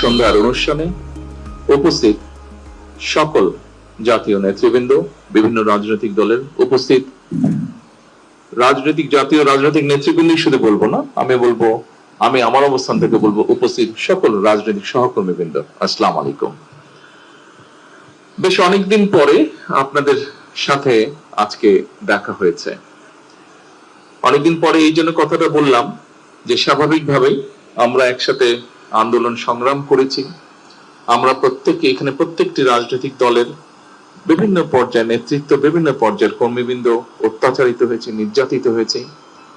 সন্ধ্যার অনুষ্ঠানে উপস্থিত সকল জাতীয় নেতৃবৃন্দ, বিভিন্ন রাজনৈতিক দলের উপস্থিত জাতীয় রাজনৈতিক নেতৃবৃন্দ শুধু বলবো না, আমি আমার অবস্থান থেকে বলবো উপস্থিত সকল রাজনৈতিক সহকর্মীবৃন্দ, আসসালামু আলাইকুম। বেশ অনেকদিন পরে আপনাদের সাথে আজকে দেখা হয়েছে। অনেকদিন পরে এই জন্য কথাটা বললাম যে স্বাভাবিকভাবেই আমরা একসাথে আন্দোলন সংগ্রাম করেছি। আমরা প্রত্যেকটি রাজনৈতিক দলের বিভিন্ন পর্যায়ের নেতৃত্ব, বিভিন্ন পর্যায়ের কর্মীবৃন্দ অত্যাচারিত হয়েছে, নির্যাতিত হয়েছে।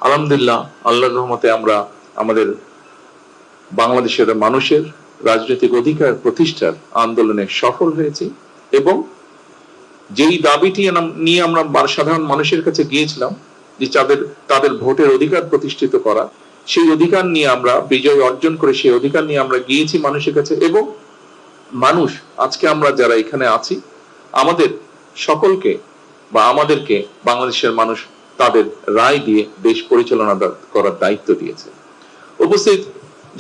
আলহামদুলিল্লাহ, আল্লাহর রহমতে আমরা আমাদের বাংলাদেশের মানুষের রাজনৈতিক অধিকার প্রতিষ্ঠার আন্দোলনে সফল হয়েছি এবং যেই দাবিটি নিয়ে আমরা সাধারণ মানুষের কাছে গিয়েছিলাম যে তাদের ভোটের অধিকার প্রতিষ্ঠিত করা, সেই অধিকার নিয়ে আমরা বিজয় অর্জন করে সেই অধিকার নিয়ে আমরা গিয়েছি মানুষের কাছে। এবং মানুষ, আজকে আমরা যারা এখানে আছি, আমাদের সকলকে বা আমাদেরকে বাংলাদেশের মানুষ তাদের রায় দিয়ে দেশ পরিচালনা করার দায়িত্ব দিয়েছে। উপস্থিত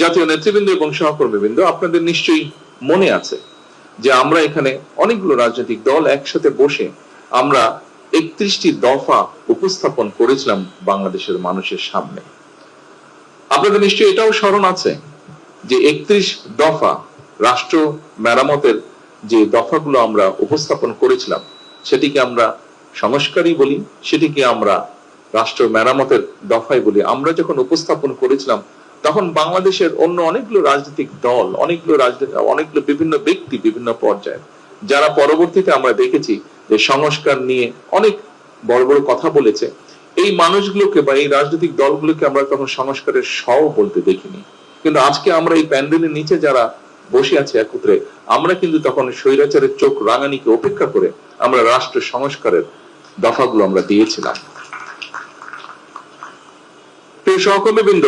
জাতীয় নেতৃবৃন্দ এবং সহকর্মীবৃন্দ, আপনাদের নিশ্চয়ই মনে আছে যে আমরা এখানে অনেকগুলো রাজনৈতিক দল একসাথে বসে আমরা 31টি দফা উপস্থাপন করেছিলাম বাংলাদেশের মানুষের সামনে। আপনাদের নিশ্চয়ই এটাও স্মরণ আছে যে 31 দফা রাষ্ট্র মেরামতের যে দফাগুলো আমরা উপস্থাপন করেছিলাম, সেটিকে আমরা সংস্কারই বলি, সেটিকে আমরা রাষ্ট্র মেরামতের দফাই বলি। আমরা যখন উপস্থাপন করেছিলাম তখন বাংলাদেশের অন্য অনেকগুলো রাজনৈতিক দল, অনেকগুলো বিভিন্ন ব্যক্তি, বিভিন্ন পর্যায়ে, যারা পরবর্তীতে আমরা দেখেছি যে সংস্কার নিয়ে অনেক বড় বড় কথা বলেছে, এই মানুষগুলোকে বা এই রাজনৈতিক দলগুলোকে আমরা তখন সংস্কারের সও বলতে দেখিনি। কিন্তু আজকে আমরা এই প্যান্ডেলের নিচে যারা বসে আছে একত্রে, আমরা কিন্তু তখন স্বৈরাচারের চোখ রাঙানিকে উপেক্ষা করে আমরা রাষ্ট্র সংস্কারের দফাগুলো আমরা দিয়েছিলাম। প্রিয় সহকর্মীবৃন্দ,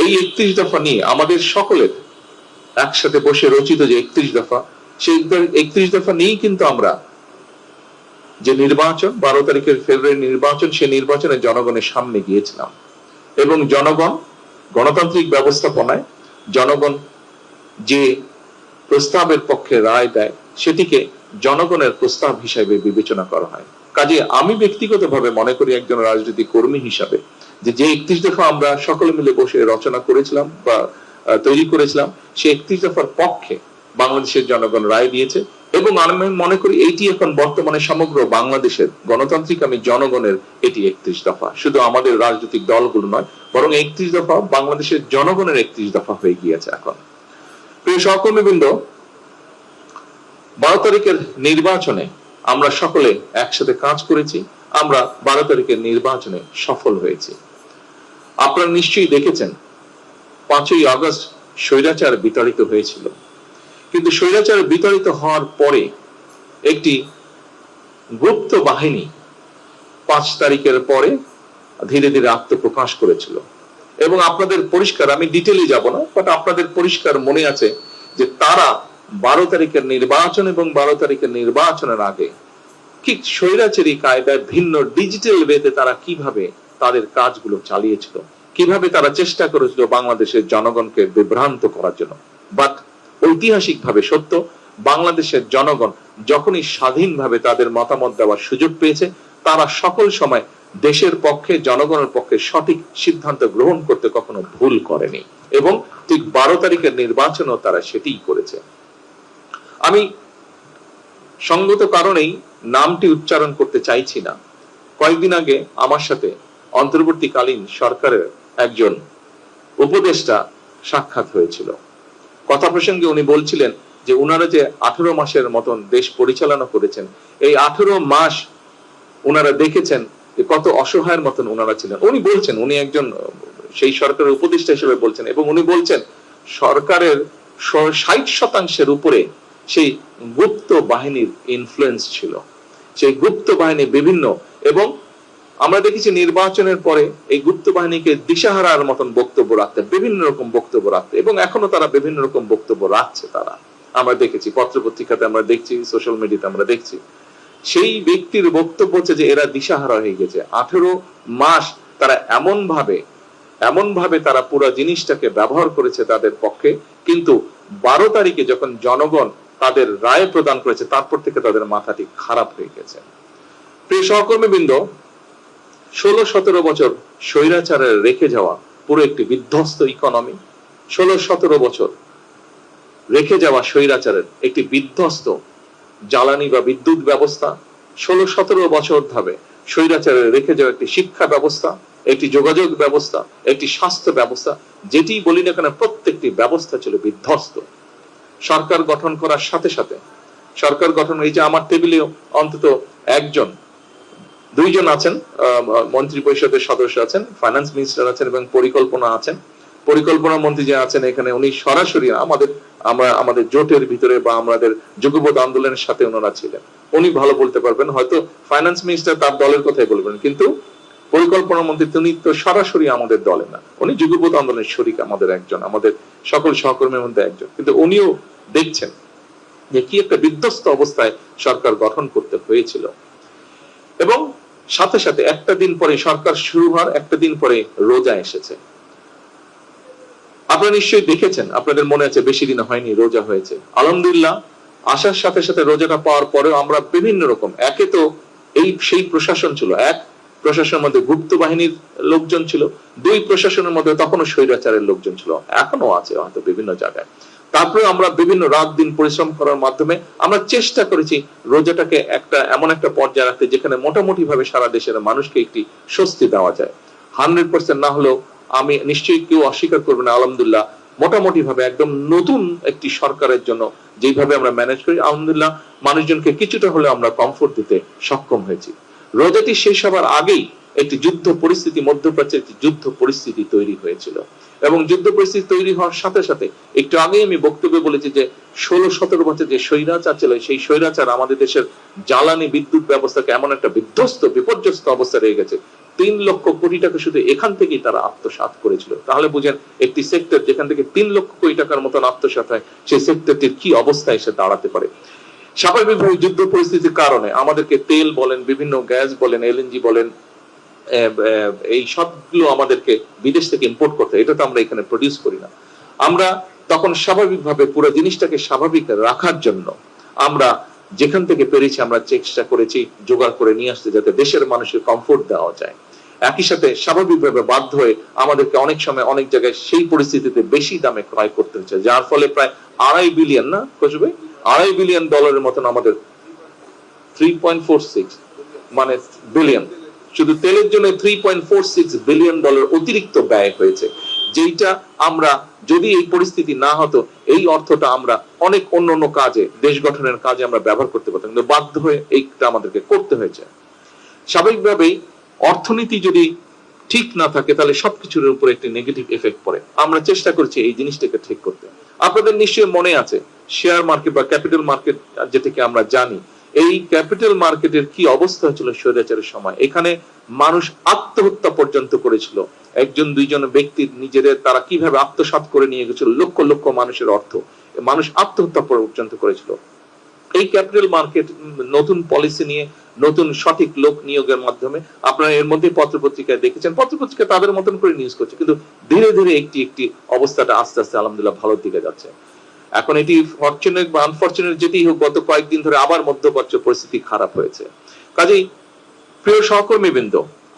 এই 31 দফা নিয়ে আমাদের সকলের একসাথে বসে রচিত যে 31 দফা, সেই 31 দফা নিয়েই কিন্তু আমরা যে নির্বাচন, 12 তারিখের ফেব্রুয়ারি নির্বাচন, সেই নির্বাচনে জনগণের সামনে গিয়েছিলাম এবং জনগণ গণতান্ত্রিক ব্যবস্থাপনায় জনগণ যে প্রস্তাবের পক্ষে রায় দেয়, সেটিকে জনগণের প্রস্তাব হিসাবে বিবেচনা করা হয়। কাজে আমি ব্যক্তিগতভাবে মনে করি, একজন রাজনৈতিক কর্মী হিসাবে, যে 31 দফা আমরা সকলে মিলে বসে রচনা করেছিলাম বা তৈরি করেছিলাম, সেই 31 দফার পক্ষে বাংলাদেশের জনগণ রায় দিয়েছে এবং আমি মনে করি এইটি এখন বর্তমানে সমগ্র বাংলাদেশের গণতান্ত্রিক জনগণের এটি 31 দফা, শুধু আমাদের রাজনৈতিক দলগুলো নয়, বরং 31 দফা বাংলাদেশের জনগণের 31 দফা হয়ে গিয়েছে এখন। প্রিয় সহকর্মীবৃন্দ, 12 তারিখের নির্বাচনে আমরা সকলে একসাথে কাজ করেছি, আমরা 12 তারিখের নির্বাচনে সফল হয়েছি। আপনারা নিশ্চয়ই দেখেছেন 5ই আগস্ট স্বৈরাচার বিতাড়িত হয়েছিল, কিন্তু স্বৈরাচার বিতাড়িত হওয়ার পরে একটি গুপ্ত বাহিনী 5 তারিখের পরে ধীরে ধীরে আত্মপ্রকাশ করেছিল এবং আপনাদের পরিষ্কার, আমি ডিটেইলে যাব না, বাট আপনাদের পরিষ্কার মনে আছে যে তারা 12 তারিখের নির্বাচন এবং 12 তারিখের নির্বাচনের আগে ঠিক স্বৈরাচারী কায়দায় ভিন্ন ডিজিটাল ওয়েতে তারা কিভাবে তাদের কাজগুলো চালিয়েছিল, কিভাবে তারা চেষ্টা করেছিল বাংলাদেশের জনগণকে বিভ্রান্ত করার জন্য। বাট ঐতিহাসিকভাবে সত্য, বাংলাদেশের জনগণ যখনই স্বাধীনভাবে তাদের মতামত দেওয়ার সুযোগ পেয়েছে, তারা সকল সময় দেশের পক্ষে, জনগণের পক্ষে সঠিক সিদ্ধান্ত গ্রহণ করতে কখনো ভুল করেনি এবং ঠিক 12 তারিখের নির্বাচনও তারা সেটিই করেছে। আমি সঙ্গত কারণেই নামটি উচ্চারণ করতে চাইছি না। কয়েকদিন আগে আমার সাথে অন্তর্বর্তীকালীন সরকারের একজন উপদেষ্টা সাক্ষাৎ হয়েছিল। কথা প্রসঙ্গে উনি বলছিলেন যে উনারা যে 18 মাসের মতন দেশ পরিচালনা করেছেন, এই 18 মাস উনারা দেখেছেন যে কত অসহায়ের মতন উনারা ছিলেন। উনি বলছেন, উনি একজন সেই সরকারের উপদেষ্টা হিসেবে বলছেন এবং উনি বলছেন সরকারের 60% উপরে সেই গুপ্ত বাহিনীর ইনফ্লুয়েন্স ছিল। সেই গুপ্ত বাহিনী বিভিন্ন, এবং আমরা দেখেছি নির্বাচনের পরে এই গুপ্ত বাহিনীকে দিশাহারার মতন বক্তব্য রাখতে, বিভিন্ন রকম বক্তব্য রাখতে, এবং এখনো তারা বিভিন্ন রকম বক্তব্য রাখছে। তারা আমরা দেখেছি পত্রপত্রিকাতে, আমরা দেখছি সোশ্যাল মিডিয়াতে, আমরা দেখছি সেই ব্যক্তির বক্তব্য হচ্ছে যে এরা দিশাহারা হয়ে গেছে। 18 মাস তারা এমন ভাবে তারা পুরো জিনিসটাকে ব্যবহার করেছে তাদের পক্ষে, কিন্তু 12 তারিখে যখন জনগণ তাদের রায় প্রদান করেছে তারপর থেকে তাদের মাথাটি খারাপ হয়ে গেছে। প্রিয় সহকর্মীবৃন্দ, 16-17 বছর স্বৈরাচারের রেখে যাওয়া পুরো একটি বিধ্বস্ত ইকোনমি, 16-17 বছর রেখে যাওয়া স্বৈরাচারের একটি বিধ্বস্ত জ্বালানি বা বিদ্যুৎ ব্যবস্থা, 16-17 বছর ধরে স্বৈরাচারের রেখে যাওয়া একটি শিক্ষা ব্যবস্থা, একটি যোগাযোগ ব্যবস্থা, একটি স্বাস্থ্য ব্যবস্থা, যেটি বলি না কেন প্রত্যেকটি ব্যবস্থা ছিল বিধ্বস্ত। সরকার গঠন করার সাথে সাথে সরকার গঠন, এই যে আমার টেবিলেও অন্তত দুইজন আছেন, মন্ত্রী পরিষদের সদস্য আছেন, ফাইন্যান্স মিনিস্টার আছেন এবং পরিকল্পনা মন্ত্রী যে আছেন এখানে, উনি সরাসরি আমাদের জোটের ভিতরে বা আমাদের যুগপৎ আন্দোলনের সাথে ওনারা ছিলেন, উনি ভালো বলতে পারবেন। হয়তো ফাইন্যান্স মিনিস্টার তার দলের কথাই বলবেন, কিন্তু পরিকল্পনা মন্ত্রী তিনি তো সরাসরি আমাদের দলে না, উনি যুগপৎ আন্দোলনের শরিক, আমাদের একজন, আমাদের সকল সহকর্মীর মধ্যে একজন, কিন্তু উনিও দেখছেন যে কি একটা বিধ্বস্ত অবস্থায় সরকার গঠন করতে হয়েছিল। এবং সাথে সাথে একটা দিন পরে সরকার শুরু হওয়ার একটা দিন পরে রোজা এসেছে। আপনারা নিশ্চয়ই দেখেছেন, আপনাদের মনে আছে বেশি দিন হয়নি রোজা হয়েছে। আলহামদুলিল্লাহ, আসার সাথে সাথে রোজাটা পাওয়ার পরেও আমরা বিভিন্ন রকম, একে তো সেই প্রশাসন ছিল, এক প্রশাসনের মধ্যে গুপ্ত বাহিনীর লোকজন ছিল, দুই প্রশাসনের মধ্যে তখনও স্বৈরাচারের লোকজন ছিল, এখনো আছে হয়তো বিভিন্ন জায়গায়। তারপরে আমরা বিভিন্ন রাত দিন পরিশ্রম করার মাধ্যমে আমরা চেষ্টা করেছি রোজাটাকে এমন একটা পর্যায়ে রাখতে যেখানে মোটামুটি ভাবে সারা দেশের মানুষকে একটি স্বস্তি দেওয়া যায়। 100% না হলেও আমি নিশ্চয়ই কেউ অস্বীকার করবে না, আলহামদুলিল্লাহ মোটামুটি ভাবে একদম নতুন একটি সরকারের জন্য যেভাবে আমরা ম্যানেজ করি, আলহামদুলিল্লাহ মানুষজনকে কিছুটা হলেও আমরা কমফোর্ট দিতে সক্ষম হয়েছি। রোজাটি শেষ হবার আগেই একটি যুদ্ধ পরিস্থিতি, মধ্যপ্রাচ্যে একটি যুদ্ধ পরিস্থিতি তৈরি হয়েছিল, এবং যুদ্ধ পরিস্থিতি তৈরি হওয়ার সাথে সাথে একটু আগেই আমি বক্তব্যে বলেছি যে 16-17 বছর যে স্বৈরাচার ছিল, সেই স্বৈরাচার আমাদের দেশের জ্বালানি বিদ্যুৎ ব্যবস্থাকে এমন একটা বিপর্যস্ত অবস্থা রয়ে গেছে, 3 লক্ষ কোটি টাকা শুধু এখান থেকেই তারা আত্মসাৎ করেছিল। তাহলে বুঝেন একটি সেক্টর যেখান থেকে 3 লক্ষ কোটি টাকার মতন আত্মসাৎ হয়, সেই সেক্টরটির কি অবস্থায় এসে দাঁড়াতে পারে। স্বাভাবিকভাবে যুদ্ধ পরিস্থিতির কারণে আমাদেরকে তেল বলেন, বিভিন্ন গ্যাস বলেন, এলএনজি বলেন, এই সবগুলো আমাদেরকে বিদেশ থেকে ইম্পোর্ট করতে হয়, এটা তো আমরা এখানে প্রডিউস করি না। আমরা তখন স্বাভাবিকভাবে পুরো জিনিসটাকে স্বাভাবিক রাখার জন্য আমরা যেখান থেকে পেরেছি আমরা চেষ্টা করেছি জোগাড় করে নিয়ে আসতে, যাতে দেশের মানুষের কমফোর্ট দেওয়া যায়। একই সাথে স্বাভাবিকভাবে বাধ্য হয়ে আমাদেরকে অনেক সময় অনেক জায়গায় সেই পরিস্থিতিতে বেশি দামে ক্রয় করতে হচ্ছে, যার ফলে প্রায় $2.5 বিলিয়ন না খুঁজবে $2.5 বিলিয়ন আমাদের 3.46 মানে বিলিয়ন, শুধু তেলের জন্য $3.46 বিলিয়ন অতিরিক্ত ব্যয় হয়েছে, যেটা আমরা যদি এই পরিস্থিতি না হতো এই অর্থটা আমরা অনেক অন্য কাজে, দেশ গঠনের কাজে আমরা ব্যবহার করতে পারতাম, কিন্তু বাধ্য হয়ে এইটা আমাদেরকে করতে হয়েছে। স্বাভাবিকভাবেই অর্থনীতি যদি ঠিক না থাকে তাহলে সবকিছুর উপরে একটি নেগেটিভ এফেক্ট পড়ে। আমরা চেষ্টা করছি এই জিনিসটাকে ঠিক করতে। আপনাদের নিশ্চয়ই মনে আছে শেয়ার মার্কেট বা ক্যাপিটাল মার্কেট যেটাকে আমরা জানি, এই ক্যাপিটাল মার্কেটের কি অবস্থা হয়েছিল স্বৈরাচারের সময়। এখানে মানুষ আত্মহত্যা পর্যন্ত করেছিল, একজন দুইজন ব্যক্তির নিজেদের তারা কিভাবে আত্মসাৎ করে নিয়ে গেছিল লক্ষ লক্ষ মানুষের অর্থ, মানুষ আত্মহত্যা পর্যন্ত করেছিল। এই ক্যাপিটাল মার্কেট নতুন পলিসি নিয়ে, নতুন সঠিক লোক নিয়োগের মাধ্যমে, আপনারা এর মধ্যে পত্রপত্রিকায় দেখেছেন, পত্রপত্রিকা তাদের মতন করে নিউজ করছে, কিন্তু ধীরে ধীরে একটি অবস্থাটা আস্তে আস্তে আলহামদুলিল্লাহ ভালোর দিকে যাচ্ছে। এখন এটি ফরচুনেট বা আনফরচুনেট যেটি হোক, গত কয়েকদিন ধরে আবার মধ্যপ্রাচ্য পরিস্থিতি খারাপ হয়েছে। কাজেই প্রিয় সহকর্মীবৃন্দ,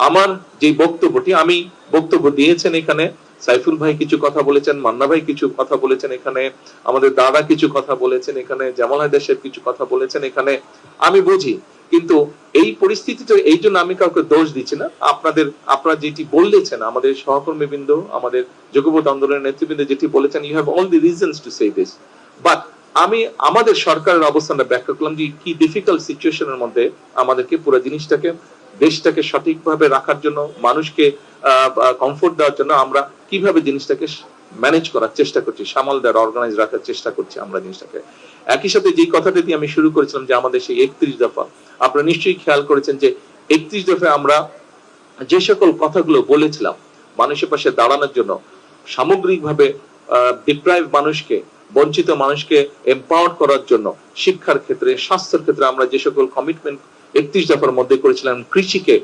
আমার যে বক্তব্যটি আমি বক্তব্য দিয়েছেন, এখানে সাইফুল ভাই কিছু কথা বলেছেন, মান্না ভাই কিছু কথা বলেছেন, এখানে আমাদের দাদা কিছু কথা বলেছেন, এখানে জামাল হায়দার কিছু কথা বলেছেন, এখানে আমি বুঝি, কিন্তু এই পরিস্থিতিটা এই জন্য আমি কাউকে দোষ দিচ্ছি না। আপনারা যেটি বলেছেন, আমাদের সহকর্মীবৃন্দ, আমাদের যুগপৎ আন্দোলনের নেতৃবৃন্দ যেটি বলেছেন, you have all the reasons to say this, but আমি আমাদের সরকারের অবস্থানটা ব্যাখ্যা করলাম যে কি ডিফিকাল্ট সিচুয়েশনের মধ্যে আমাদেরকে পুরো জিনিসটাকে, দেশটাকে সঠিকভাবে রাখার জন্য, মানুষকে কমফোর্ট দেওয়ার জন্য আমরা কিভাবে জিনিসটাকে ম্যানেজ করার চেষ্টা করছি, সামাল দেওয়ার, অর্গানাইজ রাখার চেষ্টা করছি আমরা জিনিসটাকে। একই সাথে যে কথাটা দিয়ে আমি শুরু করেছিলাম যে আমাদের সেই 31 দফা, আপনারা নিশ্চয়ই খেয়াল করেছেন যে 31 দফায় আমরা যে সকল কথাগুলো বলেছিলাম মানুষের পাশে দাঁড়ানোর জন্য, সামগ্রিকভাবে ডিপ্রাইভ মানুষকে, বঞ্চিত মানুষকে এম্পাওয়ার করার জন্য, শিক্ষার ক্ষেত্রে, স্বাস্থ্যের ক্ষেত্রে আমরা যে সকল কমিটমেন্ট 31 দফার মধ্যে করেছিলাম, কৃষিকে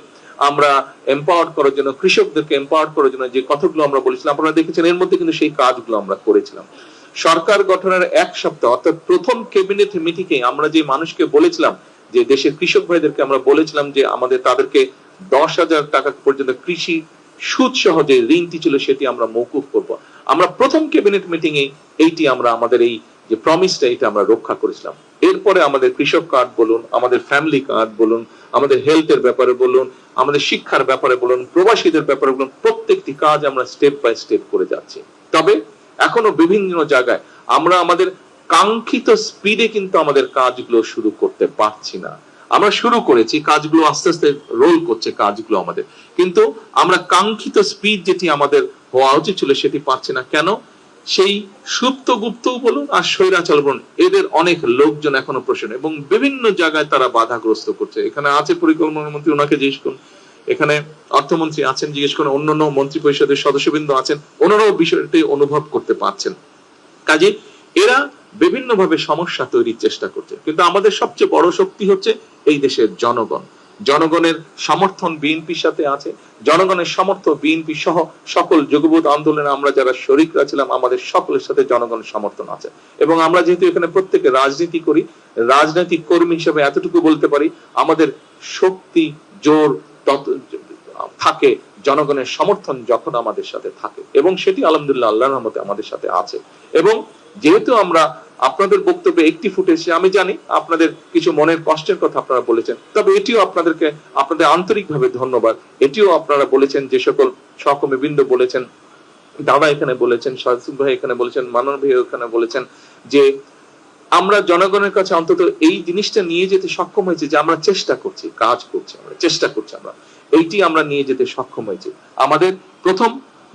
আমরা এম্পাওয়ার করার জন্য, কৃষকদেরকে এম্পাওয়ার করার জন্য যে কথাগুলো আমরা বলেছিলাম, আপনারা দেখেছেন এর মধ্যে কিন্তু সেই কাজগুলো আমরা করেছিলাম। সরকার গঠনের এক সপ্তাহ অর্থাৎ প্রথম ক্যাবিনেট মিটিংয়ে আমরা যে মানুষকে বলেছিলাম যে দেশের কৃষক ভাইদেরকে আমরা বলেছিলাম যে আমাদের তাদেরকে 10,000 টাকা পর্যন্ত কৃষি সুদ সহ যে ঋণটি ছিল সেটি আমরা মওকুফ করব। আমরা প্রথম ক্যাবিনেট মিটিং এ এইটি আমরা আমাদের এই যে প্রমিসটা এটা আমরা রক্ষা করেছিলাম। এরপরে আমাদের কৃষক কার্ড বলুন, আমাদের ফ্যামিলি কার্ড বলুন, আমাদের হেলথের ব্যাপারে বলুন, আমাদের শিক্ষার ব্যাপারে বলুন, প্রবাসীদের ব্যাপারে বলুন, প্রত্যেকটি কাজ আমরা স্টেপ বাই স্টেপ করে যাচ্ছি। তবে এখনো বিভিন্ন জায়গায় আমরা আমাদের কাঙ্ক্ষিত স্পিডে কিন্তু আমাদের কাজগুলো শুরু করতে পারছি না। আমরা শুরু করেছি, কাজগুলো আস্তে আস্তে রোল করছে কাজগুলো আমাদের, কিন্তু আমরা কাঙ্ক্ষিত স্পিড যেটি আমাদের হওয়া উচিত ছিল সেটি পাচ্ছি না। কেন? সেই সুপ্ত গুপ্ত বলুন আর স্বৈরাচার বলুন, এদের অনেক লোকজন এখনো প্রশ্ন এবং বিভিন্ন জায়গায় তারা বাধাগ্রস্ত করছে। এখানে আছে পরিকল্পনা মন্ত্রী, ওনাকে জিজ্ঞেস করুন, এখানে অর্থমন্ত্রী আছেন, জিজ্ঞেস করুন, অন্যান্য মন্ত্রী পরিষদের সদস্যবৃন্দ আছেন, ওনারাও বিষয়টি অনুভব করতে পারছেন। কাজে এরা বিভিন্ন ভাবে সমস্যা তৈরির চেষ্টা করছে, কিন্তু আমাদের সবচেয়ে বড় শক্তি হচ্ছে এই দেশের জনগণ। জনগণের সমর্থন বিএনপির সাথে আছে, জনগণের সমর্থন বিএনপি সহ সকল যুগপৎ আন্দোলনে আমরা যারা শরিকরা ছিলাম আমাদের সকলের সাথে জনগণের সমর্থন আছে। এবং আমরা যেহেতু এখানে প্রত্যেকে রাজনীতি করি, রাজনৈতিক কর্মী হিসেবে এতটুকু বলতে পারি আমাদের শক্তি জোর থাকে জনগণের সমর্থন যখন আমাদের সাথে থাকে, এবং সেটি আলহামদুলিল্লাহ আল্লাহর রহমতে আমাদের সাথে আছে। এবং যেহেতু আমরা আপনাদের বক্তব্যে একটি ফুটেছে, আমি জানি আপনাদের কিছু মনের কষ্টের কথা আপনারা বলেছেন, তবে এটিও আপনাদেরকে আপনাদের আন্তরিকভাবে ধন্যবাদ। এটিও আপনারা বলেছেন, যে সকল সহকর্মীবৃন্দ বলেছেন, দাদা এখানে বলেছেন, শাহসুফ ভাই এখানে বলেছেন, মানন ভাই এখানে বলেছেন, যে আমরা জনগণের কাছে অন্তত এই জিনিসটা নিয়ে যেতে সক্ষম হয়েছে যে আমরা চেষ্টা করছি, কাজ করছি, আমরা চেষ্টা করছি, আমরা এইটি আমরা নিয়ে যেতে সক্ষম হয়েছি। আমাদের প্রথম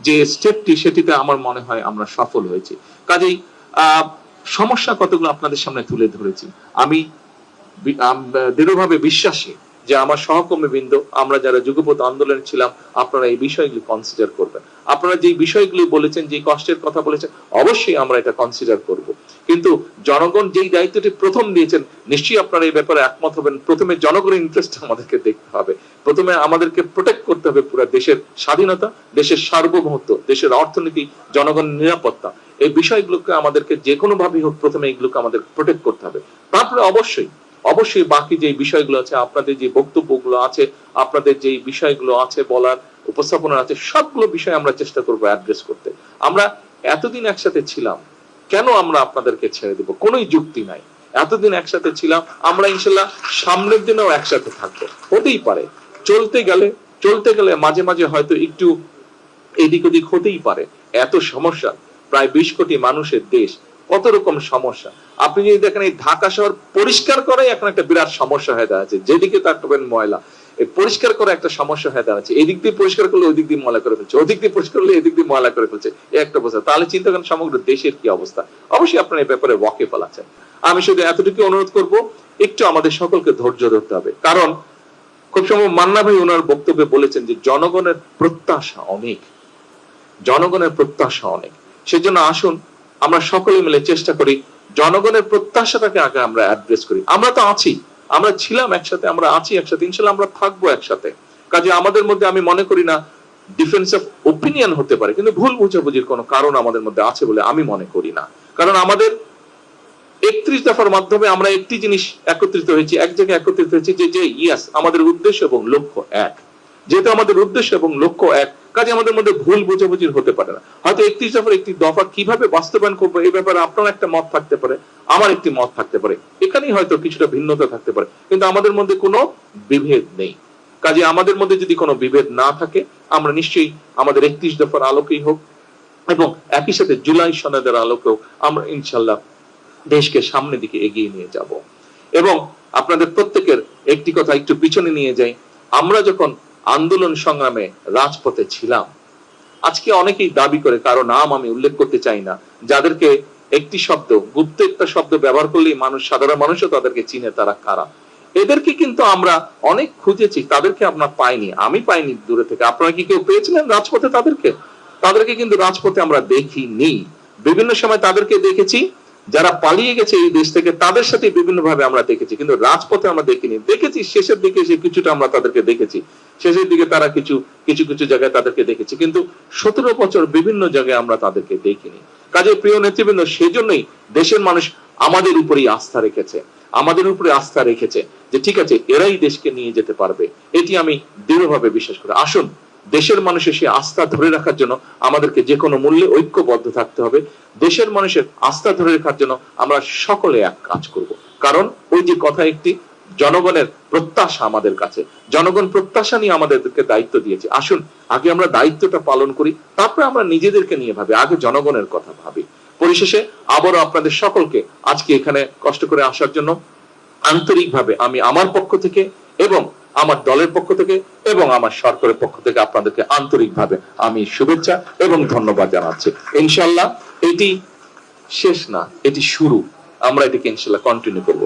যে স্টেপটি সেটিতে আমার মনে হয় আমরা সফল হয়েছি। কাজেই সমস্যা কতগুলো আপনাদের সামনে তুলে ধরেছি। আমি দৃঢ়ভাবে বিশ্বাসী যে আমার সহকর্মীবৃন্দ, আমরা যারা যুগপৎ আন্দোলনে ছিলাম, আপনারা এই বিষয়গুলি কনসিডার করবেন। আপনারা যে বিষয়গুলি বলেছেন, যে কষ্টের কথা বলেছেন, অবশ্যই আমরা এটা কনসিডার করব। কিন্তু জনগণ যেই দায়িত্বটি প্রথম দিয়েছেন, নিশ্চয়ই আপনারা এই ব্যাপারে একমত হবেন। প্রথমে জনগণের ইন্টারেস্ট আমাদেরকে দেখতে হবে, প্রথমে আমাদেরকে প্রোটেক্ট করতে হবে পুরো দেশের স্বাধীনতা, দেশের সার্বভৌমত্ব, দেশের অর্থনীতি, জনগণের নিরাপত্তা, এই বিষয়গুলোকে আমাদেরকে যে কোনো ভাবে হোক প্রথমে এগুলোকে আমাদের প্রোটেক্ট করতে হবে। তারপরে অবশ্যই অবশ্যই বাকি যে বিষয়গুলো আছে, আপনাদের যে বক্তব্যগুলো আছে, আপনাদের যে বিষয়গুলো আছে বলার, উপস্থাপনা আছে, সবগুলো বিষয় আমরা চেষ্টা করবো অ্যাড্রেস করতে। আমরা এতদিন একসাথে ছিলাম, কেন আমরা আপনাদেরকে ছেড়ে দেব? কোনোই যুক্তি নাই। এতদিন একসাথে ছিলাম, আমরা ইনশাল্লাহ সামনের দিনেও একসাথে থাকবো। হতেই পারে চলতে গেলে মাঝে মাঝে হয়তো একটু এদিক ওদিক হতেই পারে। এত সমস্যা, প্রায় 20 কোটি মানুষের দেশ, কত রকম সমস্যা। আপনি যদি দেখেন এই ঢাকা শহর পরিষ্কার করাই এখন একটা বিরাট সমস্যা হয়ে দাঁড়াচ্ছে। যেদিকে তাকাবেন ময়লা, এই পরিষ্কার করা একটা সমস্যা হয়ে দাঁড়াচ্ছে। এদিক দিয়ে পরিষ্কার করলে ওই দিক দিয়ে ময়লা করে ফেলছে, ওদিক দিয়ে পরিষ্কার করলে এদিক দিয়ে ময়লা করে ফেলছে, এই একটা অবস্থা। তাহলে চিন্তা করেন সমগ্র দেশের কি অবস্থা। অবশ্যই আপনারা এই ব্যাপারে ওয়াকিফ আছেন। আমি শুধু এতটুকু অনুরোধ করব, একটু আমাদের সকলকে ধৈর্য ধরতে হবে। কারণ খুব সম্ভব মান্না ভাই ওনার বক্তব্যে বলেছেন যে জনগণের প্রত্যাশা অনেক, জনগণের প্রত্যাশা অনেক। সেজন্য আসুন আমরা সকলে মিলে চেষ্টা করি জনগণের প্রত্যাশাটাকে আগে আমরা অ্যাড্রেস করি। আমরা তো আছি, আমরা ছিলাম একসাথে, আমরা আছি একসাথে, ইনশাআল্লাহ আমরা থাকবো একসাথে। কাজে আমাদের মধ্যে আমি মনে করি না ডিফারেন্স অফ ওপিনিয়ন হতে পারে, কিন্তু ভুল বুঝাবুঝির কোনো কারণ আমাদের মধ্যে আছে বলে আমি মনে করি না। কারণ আমাদের 31 দফার মাধ্যমে আমরা একটি জিনিস একত্রিত হয়েছি, এক জায়গায় একত্রিত হয়েছি যে ইয়াস আমাদের উদ্দেশ্য এবং লক্ষ্য এক। যেহেতু আমাদের উদ্দেশ্য এবং লক্ষ্য এক, কাজে আমাদের মধ্যে ভুল বোঝাবুঝির হতে পারে না। হয়তো 31 দফার একটি দফা কিভাবে বাস্তবায়ন করবো এই ব্যাপারে আপনার একটা মত থাকতে পারে, আমার একটি মত থাকতে পারে, এখানেই হয়তো কিছুটা ভিন্নতা থাকতে পারে, কিন্তু আমাদের মধ্যে কোনো বিভেদ নেই। কাজে আমাদের মধ্যে যদি কোনো বিভেদ না থাকে, আমরা নিশ্চয়ই আমাদের 31 দফার আলোকেই হোক এবং একই সাথে জুলাই সনদের আলোকেও আমরা ইনশাল্লাহ দেশকে সামনের দিকে এগিয়ে নিয়ে যাব। এবং আপনাদের প্রত্যেকের একটি কথা একটু পিছনে নিয়ে যাই, আমরা যখন আন্দোলন সংগ্রামে রাজপথে ছিলাম, আজকে অনেকেই দাবি করে, কারো নাম আমি উল্লেখ করতে চাই না, যাদেরকে একটি শব্দ, গুপ্ত একটা শব্দ ব্যবহার করলেই মানুষ, সাধারণ মানুষও তাদেরকে চিনে, তারা কারা। এদেরকে কিন্তু আমরা অনেক খুঁজেছি, তাদেরকে আমরা পাইনি, আমি পাইনি দূরে থেকে। আপনারা কি কেউ পেয়েছিলেন রাজপথে? তাদেরকে কিন্তু রাজপথে আমরা দেখিনি। বিভিন্ন সময় তাদেরকে দেখেছি, যারা পালিয়ে গেছে এই দেশ থেকে তাদের সাথে বিভিন্ন ভাবে আমরা দেখেছি, কিন্তু রাজপথে আমরা দেখিনি। দেখেছি শেষের দিকে এসে কিছুটা আমরা তাদেরকে দেখেছি, শেষের দিকে তারা কিছু কিছু কিছু জায়গায় তাদেরকে দেখেছি, কিন্তু 17 বছর বিভিন্ন জায়গায় আমরা তাদেরকে দেখিনি। কাজে প্রিয় নেতৃবৃন্দ, সেজন্যই দেশের মানুষ আমাদের উপরেই আস্থা রেখেছে, আমাদের উপরে আস্থা রেখেছে যে ঠিক আছে এরাই দেশকে নিয়ে যেতে পারবে। এটি আমি দৃঢ়ভাবে বিশ্বাস করি। আসুন দেশের মানুষের সেই আস্থা ধরে রাখার জন্য আমাদেরকে যে কোনো মূল্যে ঐক্যবদ্ধ থাকতে হবে। দেশের মানুষের আস্থা ধরে রাখার জন্য আমরা সকলে এক কাজ করব। কারণ ওই যে কথা একটি, জনগণের প্রত্যাশা আমাদের কাছে, জনগণ প্রত্যাশা নিয়ে আমাদেরকে দায়িত্ব দিয়েছে। আসুন আগে আমরা দায়িত্বটা পালন করি, তারপরে আমরা নিজেদেরকে নিয়ে ভাবি, আগে জনগণের কথা ভাবি। পরিশেষে আবারও আপনাদের সকলকে আজকে এখানে কষ্ট করে আসার জন্য আন্তরিকভাবে আমি আমার পক্ষ থেকে এবং আমার দলের পক্ষ থেকে এবং আমার সরকারের পক্ষ থেকে আপনাদেরকে আন্তরিকভাবে আমি শুভেচ্ছা এবং ধন্যবাদ জানাচ্ছি। ইনশাআল্লাহ এটি শেষ না, এটি শুরু। আমরা এটিকে ইনশাআল্লাহ কন্টিনিউ করব।